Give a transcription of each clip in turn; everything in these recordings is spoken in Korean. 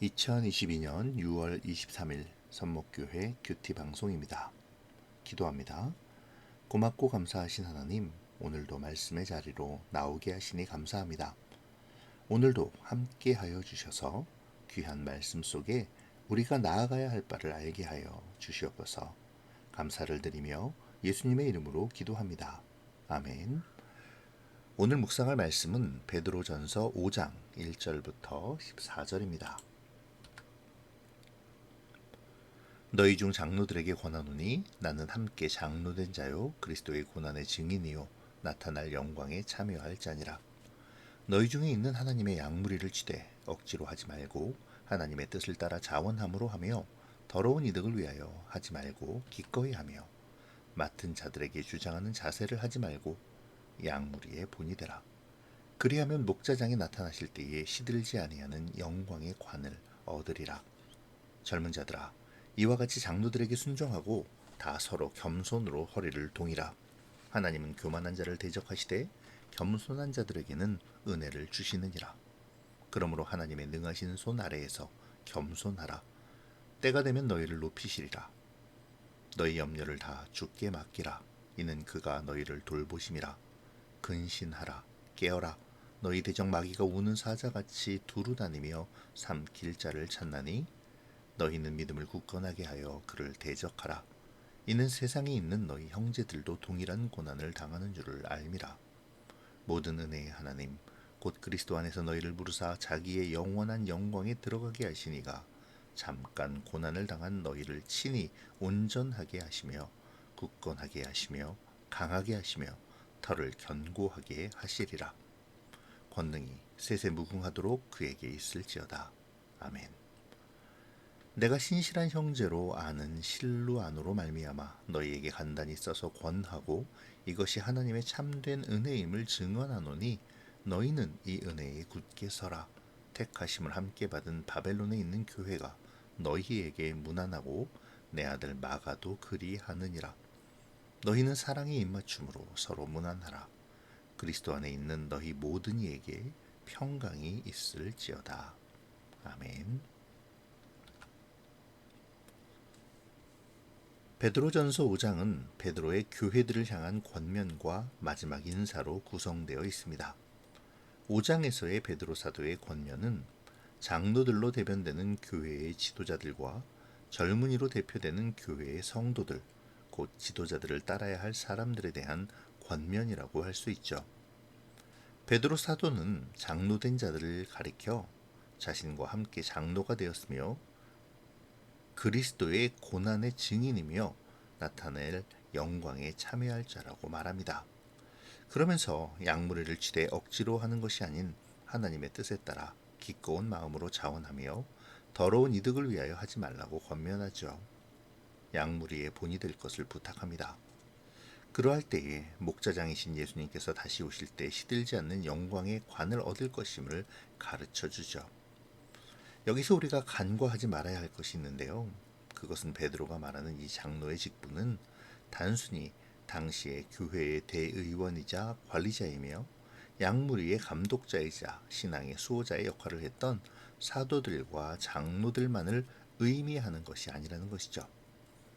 2022년 6월 23일 선목교회 큐티 방송입니다. 기도합니다. 고맙고 감사하신 하나님, 오늘도 말씀의 자리로 나오게 하시니 감사합니다. 오늘도 함께 하여 주셔서 귀한 말씀 속에 우리가 나아가야 할 바를 알게 하여 주시옵소서. 감사를 드리며 예수님의 이름으로 기도합니다. 아멘. 오늘 묵상할 말씀은 베드로전서 5장 1절부터 14절입니다. 너희 중 장로들에게 권하노니 나는 함께 장로된 자요 그리스도의 고난의 증인이요 나타날 영광에 참여할 자니라. 너희 중에 있는 하나님의 양무리를 치되 억지로 하지 말고 하나님의 뜻을 따라 자원함으로 하며 더러운 이득을 위하여 하지 말고 기꺼이 하며 맡은 자들에게 주장하는 자세를 하지 말고 양무리의 본이 되라. 그리하면 목자장이 나타나실 때에 시들지 아니하는 영광의 관을 얻으리라. 젊은 자들아, 이와 같이 장로들에게 순종하고 다 서로 겸손으로 허리를 동이라. 하나님은 교만한 자를 대적하시되 겸손한 자들에게는 은혜를 주시느니라. 그러므로 하나님의 능하신 손 아래에서 겸손하라. 때가 되면 너희를 높이시리라. 너희 염려를 다 주께 맡기라. 이는 그가 너희를 돌보심이라. 근신하라. 깨어라. 너희 대적 마귀가 우는 사자같이 두루 다니며 삼킬 자를 찾나니 너희는 믿음을 굳건하게 하여 그를 대적하라. 이는 세상에 있는 너희 형제들도 동일한 고난을 당하는 줄을 알미라. 모든 은혜의 하나님 곧 그리스도 안에서 너희를 부르사 자기의 영원한 영광에 들어가게 하시니가 잠깐 고난을 당한 너희를 친히 온전하게 하시며 굳건하게 하시며 강하게 하시며 털을 견고하게 하시리라. 권능이 세세 무궁하도록 그에게 있을지어다. 아멘. 내가 신실한 형제로 아는 실루 안으로 말미암아 너희에게 간단히 써서 권하고 이것이 하나님의 참된 은혜임을 증언하노니 너희는 이 은혜에 굳게 서라. 택하심을 함께 받은 바벨론에 있는 교회가 너희에게 문안하고 내 아들 마가도 그리하느니라. 너희는 사랑의 입맞춤으로 서로 문안하라. 그리스도 안에 있는 너희 모든 이에게 평강이 있을지어다. 아멘. 베드로전서 5장은 베드로의 교회들을 향한 권면과 마지막 인사로 구성되어 있습니다. 5장에서의 베드로 사도의 권면은 장로들로 대변되는 교회의 지도자들과 젊은이로 대표되는 교회의 성도들, 곧 지도자들을 따라야 할 사람들에 대한 권면이라고 할 수 있죠. 베드로 사도는 장로된 자들을 가리켜 자신과 함께 장로가 되었으며 그리스도의 고난의 증인이며 나타낼 영광에 참여할 자라고 말합니다. 그러면서 양무리를 치되 억지로 하는 것이 아닌 하나님의 뜻에 따라 기꺼운 마음으로 자원하며 더러운 이득을 위하여 하지 말라고 권면하죠. 양무리의 본이 될 것을 부탁합니다. 그러할 때에 목자장이신 예수님께서 다시 오실 때 시들지 않는 영광의 관을 얻을 것임을 가르쳐 주죠. 여기서 우리가 간과하지 말아야 할 것이 있는데요. 그것은 베드로가 말하는 이 장로의 직분은 단순히 당시의 교회의 대의원이자 관리자이며 양무리의 감독자이자 신앙의 수호자의 역할을 했던 사도들과 장로들만을 의미하는 것이 아니라는 것이죠.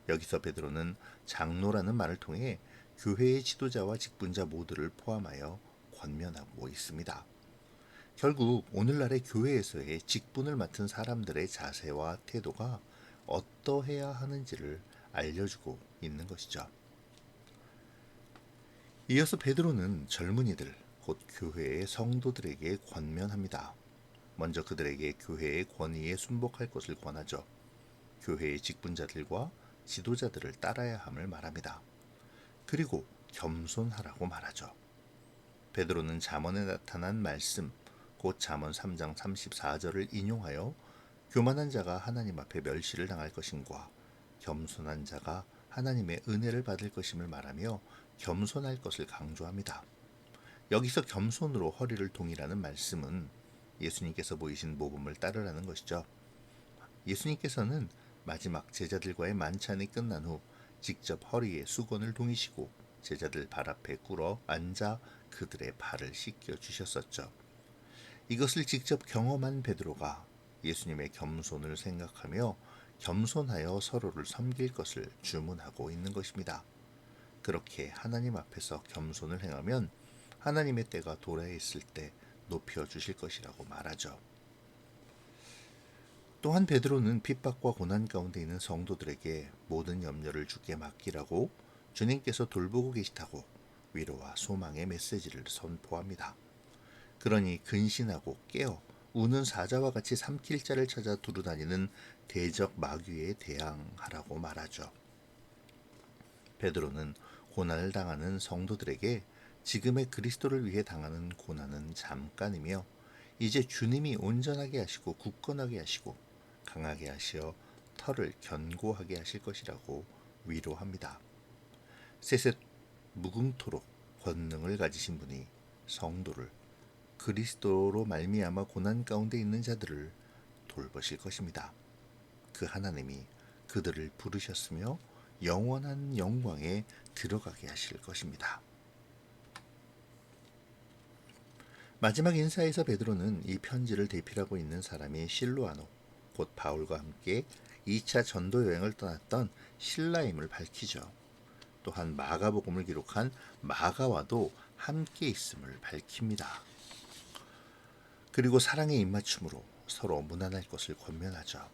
여기서 베드로는 장로라는 말을 통해 교회의 지도자와 직분자 모두를 포함하여 권면하고 있습니다. 결국 오늘날의 교회에서의 직분을 맡은 사람들의 자세와 태도가 어떠해야 하는지를 알려주고 있는 것이죠. 이어서 베드로는 젊은이들, 곧 교회의 성도들에게 권면합니다. 먼저 그들에게 교회의 권위에 순복할 것을 권하죠. 교회의 직분자들과 지도자들을 따라야 함을 말합니다. 그리고 겸손하라고 말하죠. 베드로는 잠언에 나타난 말씀, 곧 잠언 3장 34절을 인용하여 교만한 자가 하나님 앞에 멸시를 당할 것임과 겸손한 자가 하나님의 은혜를 받을 것임을 말하며 겸손할 것을 강조합니다. 여기서 겸손으로 허리를 동이라는 말씀은 예수님께서 보이신 모범을 따르라는 것이죠. 예수님께서는 마지막 제자들과의 만찬이 끝난 후 직접 허리에 수건을 동이시고 제자들 발 앞에 꿇어 앉아 그들의 발을 씻겨 주셨었죠. 이것을 직접 경험한 베드로가 예수님의 겸손을 생각하며 겸손하여 서로를 섬길 것을 주문하고 있는 것입니다. 그렇게 하나님 앞에서 겸손을 행하면 하나님의 때가 도래했을 때 높여주실 것이라고 말하죠. 또한 베드로는 핍박과 고난 가운데 있는 성도들에게 모든 염려를 주께 맡기라고 주님께서 돌보고 계시다고 위로와 소망의 메시지를 선포합니다. 그러니 근신하고 깨어 우는 사자와 같이 삼킬 자를 찾아 두루다니는 대적 마귀에 대항하라고 말하죠. 베드로는 고난을 당하는 성도들에게 지금의 그리스도를 위해 당하는 고난은 잠깐이며 이제 주님이 온전하게 하시고 굳건하게 하시고 강하게 하시어 털을 견고하게 하실 것이라고 위로합니다. 셋셋 무궁토록 권능을 가지신 분이 성도를 그리스도로 말미암아 고난 가운데 있는 자들을 돌보실 것입니다. 그 하나님이 그들을 부르셨으며 영원한 영광에 들어가게 하실 것입니다. 마지막 인사에서 베드로는 이 편지를 대필하고 있는 사람이 실로아노, 곧 바울과 함께 2차 전도 여행을 떠났던 실라임을 밝히죠. 또한 마가복음을 기록한 마가와도 함께 있음을 밝힙니다. 그리고 사랑의 입맞춤으로 서로 무난할 것을 권면하죠.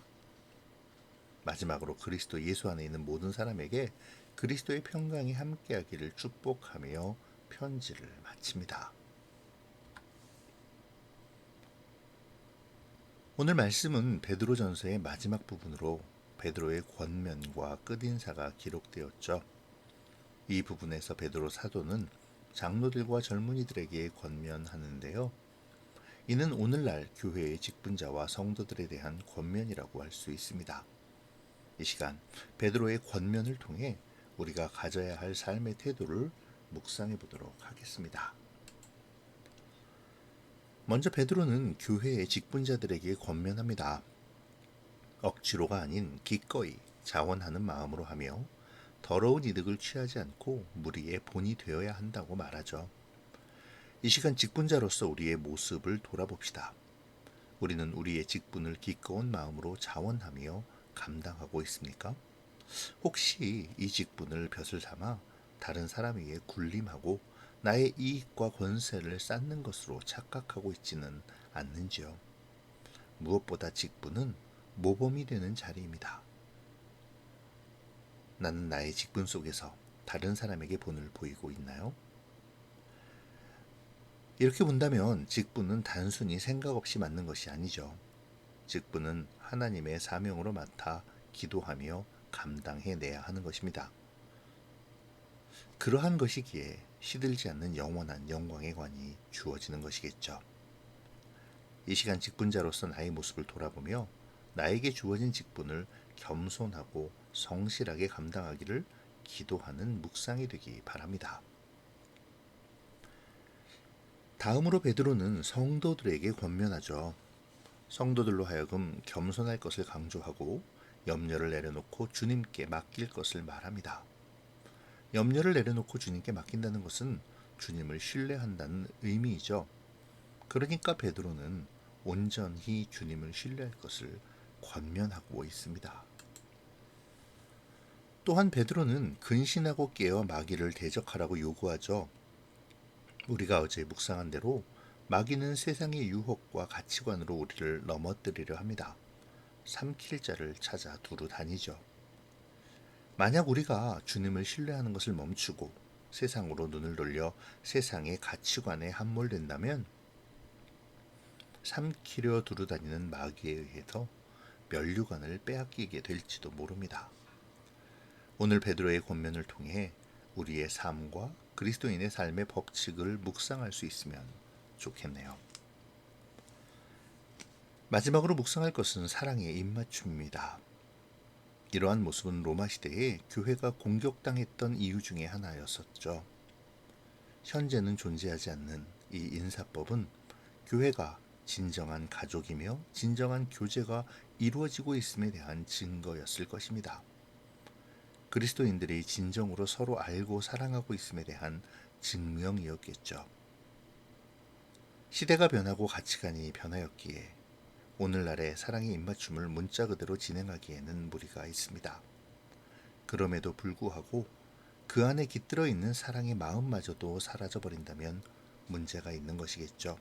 마지막으로 그리스도 예수 안에 있는 모든 사람에게 그리스도의 평강이 함께하기를 축복하며 편지를 마칩니다. 오늘 말씀은 베드로전서의 마지막 부분으로 베드로의 권면과 끝인사가 기록되었죠. 이 부분에서 베드로 사도는 장로들과 젊은이들에게 권면하는데요. 이는 오늘날 교회의 직분자와 성도들에 대한 권면이라고 할 수 있습니다. 이 시간 베드로의 권면을 통해 우리가 가져야 할 삶의 태도를 묵상해 보도록 하겠습니다. 먼저 베드로는 교회의 직분자들에게 권면합니다. 억지로가 아닌 기꺼이 자원하는 마음으로 하며 더러운 이득을 취하지 않고 무리의 본이 되어야 한다고 말하죠. 이 시간 직분자로서 우리의 모습을 돌아봅시다. 우리는 우리의 직분을 기꺼운 마음으로 자원하며 감당하고 있습니까? 혹시 이 직분을 벼슬 삼아 다른 사람 위에 군림하고 나의 이익과 권세를 쌓는 것으로 착각하고 있지는 않는지요? 무엇보다 직분은 모범이 되는 자리입니다. 나는 나의 직분 속에서 다른 사람에게 본을 보이고 있나요? 이렇게 본다면 직분은 단순히 생각 없이 맡는 것이 아니죠. 직분은 하나님의 사명으로 맡아 기도하며 감당해내야 하는 것입니다. 그러한 것이기에 시들지 않는 영원한 영광의 관이 주어지는 것이겠죠. 이 시간 직분자로서 나의 모습을 돌아보며 나에게 주어진 직분을 겸손하고 성실하게 감당하기를 기도하는 묵상이 되기 바랍니다. 다음으로 베드로는 성도들에게 권면하죠. 성도들로 하여금 겸손할 것을 강조하고 염려를 내려놓고 주님께 맡길 것을 말합니다. 염려를 내려놓고 주님께 맡긴다는 것은 주님을 신뢰한다는 의미이죠. 그러니까 베드로는 온전히 주님을 신뢰할 것을 권면하고 있습니다. 또한 베드로는 근신하고 깨어 마귀를 대적하라고 요구하죠. 우리가 어제 묵상한 대로 마귀는 세상의 유혹과 가치관으로 우리를 넘어뜨리려 합니다. 삼킬 자를 찾아 두루 다니죠. 만약 우리가 주님을 신뢰하는 것을 멈추고 세상으로 눈을 돌려 세상의 가치관에 함몰된다면 삼키려 두루 다니는 마귀에 의해서 면류관을 빼앗기게 될지도 모릅니다. 오늘 베드로의 권면을 통해 우리의 삶과 그리스도인의 삶의 법칙을 묵상할 수 있으면 좋겠네요. 마지막으로 묵상할 것은 사랑의 입맞춤입니다. 이러한 모습은 로마 시대에 교회가 공격당했던 이유 중에 하나였었죠. 현재는 존재하지 않는 이 인사법은 교회가 진정한 가족이며 진정한 교제가 이루어지고 있음에 대한 증거였을 것입니다. 그리스도인들이 진정으로 서로 알고 사랑하고 있음에 대한 증명이었겠죠. 시대가 변하고 가치관이 변하였기에 오늘날의 사랑의 입맞춤을 문자 그대로 진행하기에는 무리가 있습니다. 그럼에도 불구하고 그 안에 깃들어 있는 사랑의 마음마저도 사라져버린다면 문제가 있는 것이겠죠.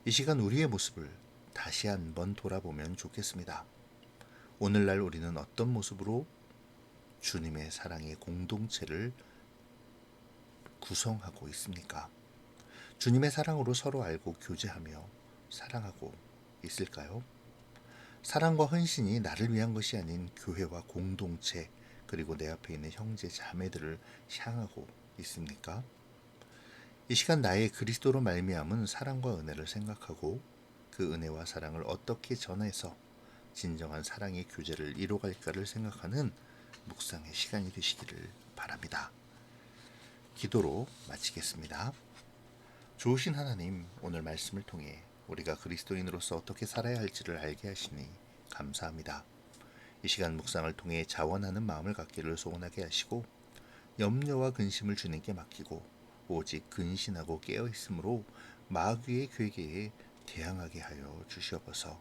이 시간 우리의 모습을 다시 한번 돌아보면 좋겠습니다. 오늘날 우리는 어떤 모습으로 주님의 사랑의 공동체를 구성하고 있습니까? 주님의 사랑으로 서로 알고 교제하며 사랑하고 있을까요? 사랑과 헌신이 나를 위한 것이 아닌 교회와 공동체 그리고 내 앞에 있는 형제 자매들을 향하고 있습니까? 이 시간 나의 그리스도로 말미암은 사랑과 은혜를 생각하고 그 은혜와 사랑을 어떻게 전해서 진정한 사랑의 교제를 이뤄갈까를 생각하는 묵상의 시간이 되시기를 바랍니다. 기도로 마치겠습니다. 좋으신 하나님, 오늘 말씀을 통해 우리가 그리스도인으로서 어떻게 살아야 할지를 알게 하시니 감사합니다. 이 시간 묵상을 통해 자원하는 마음을 갖기를 소원하게 하시고 염려와 근심을 주님께 맡기고 오직 근신하고 깨어있으므로 마귀의 괴계에 대항하게 하여 주시옵소서.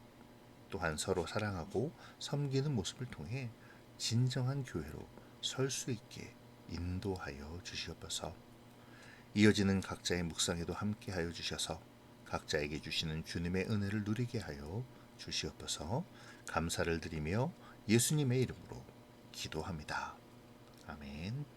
또한 서로 사랑하고 섬기는 모습을 통해 진정한 교회로 설 수 있게 인도하여 주시옵소서. 이어지는 각자의 묵상에도 함께하여 주셔서 각자에게 주시는 주님의 은혜를 누리게 하여 주시옵소서. 감사를 드리며 예수님의 이름으로 기도합니다. 아멘.